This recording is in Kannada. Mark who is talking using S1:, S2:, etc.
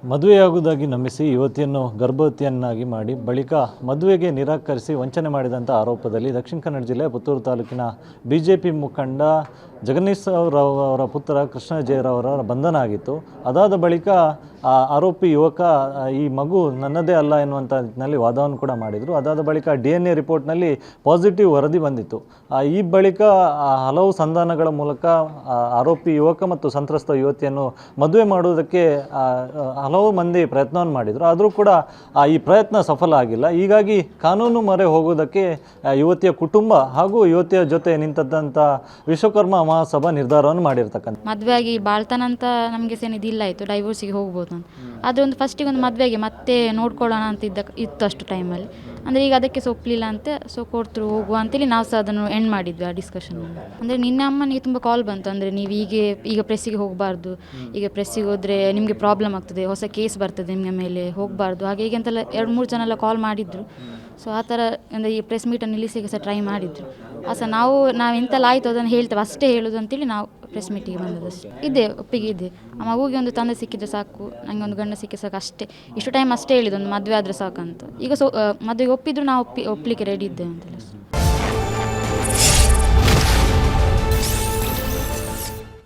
S1: ಮದುವೆಯಾಗುವುದಾಗಿ ನಂಬಿಸಿ ಯುವತಿಯನ್ನು ಗರ್ಭವತಿಯನ್ನಾಗಿ ಮಾಡಿ ಬಳಿಕ ಮದುವೆಗೆ ನಿರಾಕರಿಸಿ ವಂಚನೆ ಮಾಡಿದಂಥ ಆರೋಪದಲ್ಲಿ ದಕ್ಷಿಣ ಕನ್ನಡ ಜಿಲ್ಲೆ ಪುತ್ತೂರು ತಾಲೂಕಿನ ಬಿಜೆಪಿ ಮುಖಂಡ ಜಗದೀಶ್ ರಾವ್ ಅವರ ಪುತ್ರ ಕೃಷ್ಣ ಜಯರಾವ್ ಅವರ ಬಂಧನ ಆಗಿತ್ತು. ಅದಾದ ಬಳಿಕ ಆರೋಪಿ ಯುವಕ ಈ ಮಗು ನನ್ನದೇ ಅಲ್ಲ ಎನ್ನುವಂಥ ನಿಟ್ಟಿನಲ್ಲಿ ವಾದವನ್ನು ಕೂಡ ಮಾಡಿದರು. ಅದಾದ ಬಳಿಕ DNA ರಿಪೋರ್ಟ್ನಲ್ಲಿ ಪಾಸಿಟಿವ್ ವರದಿ ಬಂದಿತ್ತು. ಈ ಬಳಿಕ ಹಲವು ಸಂಧಾನಗಳ ಮೂಲಕ ಆರೋಪಿ ಯುವಕ ಮತ್ತು ಸಂತ್ರಸ್ತ ಯುವತಿಯನ್ನು ಮದುವೆ ಮಾಡುವುದಕ್ಕೆ ಹಲವು ಮಂದಿ ಪ್ರಯತ್ನವನ್ನು ಮಾಡಿದರು. ಆದರೂ ಕೂಡ ಈ ಪ್ರಯತ್ನ ಸಫಲ ಆಗಿಲ್ಲ. ಹೀಗಾಗಿ ಕಾನೂನು ಮೊರೆ ಹೋಗುವುದಕ್ಕೆ ಯುವತಿಯ ಕುಟುಂಬ ಹಾಗೂ ಯುವತಿಯ ಜೊತೆ ನಿಂತಂಥ ವಿಶ್ವಕರ್ಮ ಮಹಾಸಭಾ ನಿರ್ಧಾರವನ್ನು ಮಾಡಿರ್ತಕ್ಕಂಥ.
S2: ಮದುವೆ ಆಗಿ ಬಾಳ್ತಾನಂತ ನಮಗೆ ಇದಿಲ್ಲ ಆಯಿತು, ಡೈವೋರ್ಸಿಗೆ ಹೋಗ್ಬೋದು ಅಂತ. ಆದರೆ ಒಂದು ಫಸ್ಟಿಗೆ ಒಂದು ಮದುವೆಗೆ ಮತ್ತೆ ನೋಡ್ಕೊಳ್ಳೋಣ ಅಂತ ಇತ್ತು ಅಷ್ಟು ಟೈಮಲ್ಲಿ. ಅಂದರೆ ಈಗ ಅದಕ್ಕೆ ಒಪ್ಪಲಿಲ್ಲ ಅಂತ ಕೊಡ್ತರು ಹೋಗುವ ಅಂತೇಳಿ ನಾವು ಸಹ ಅದನ್ನು ಎಂಡ್ ಮಾಡಿದ್ವಿ ಆ ಡಿಸ್ಕಷನ್. ಅಂದರೆ ನಿನ್ನೆ ಅಮ್ಮನಿಗೆ ತುಂಬ ಕಾಲ್ ಬಂತು. ಅಂದರೆ ನೀವು ಈಗ ಪ್ರೆಸ್ಸಿಗೆ ಹೋಗಬಾರ್ದು, ಈಗ ಪ್ರೆಸ್ಸಿಗೆ ಹೋದರೆ ನಿಮಗೆ ಪ್ರಾಬ್ಲಮ್ ಆಗ್ತದೆ, ಹೊಸ ಕೇಸ್ ಬರ್ತದೆ ನಿಮ್ಮ ಮೇಲೆ, ಹೋಗಬಾರ್ದು ಹಾಗೆ ಹೀಗೆ ಅಂತೆಲ್ಲ 2-3 ಜನ ಎಲ್ಲ ಕಾಲ್ ಮಾಡಿದ್ರು. ಸೊ ಆ ಥರ ಅಂದರೆ ಈ ಪ್ರೆಸ್ ಮೀಟನ್ನು ನಿಲ್ಲಿಸಿಗೆ ಸಹ ಟ್ರೈ ಮಾಡಿದ್ರು. ಸಹ ನಾವು ಎಂತೆಲ್ಲ ಆಯಿತು ಅದನ್ನು ಹೇಳ್ತೇವೆ ಅಷ್ಟೇ ಹೇಳೋದು ಅಂತೇಳಿ ನಾವು ಪ್ರೆಸ್ ಮೀಟಿಗೆ ಬಂದದಷ್ಟೇ. ಇದೆ ಒಪ್ಪಿಗೆ ಇದೆ. ಆ ಮಗುಗೆ ಒಂದು ತಂದೆ ಸಿಕ್ಕಿದ್ರೆ ಸಾಕು, ನನಗೆ ಒಂದು ಗಂಡ ಸಿಕ್ಕಿದ್ರೆ ಸಾಕು ಅಷ್ಟೇ. ಇಷ್ಟು ಟೈಮ್ ಅಷ್ಟೇ ಹೇಳಿದ್ದು, ಒಂದು ಮದುವೆ ಆದರೆ ಸಾಕಂತ. ಈಗ ಮದುವೆಗೆ ಒಪ್ಪಿದ್ರು ನಾವು ಒಪ್ಪಲಿಕ್ಕೆ ರೆಡಿ ಇದ್ದೇವೆ ಅಂತೆಲ್ಲ.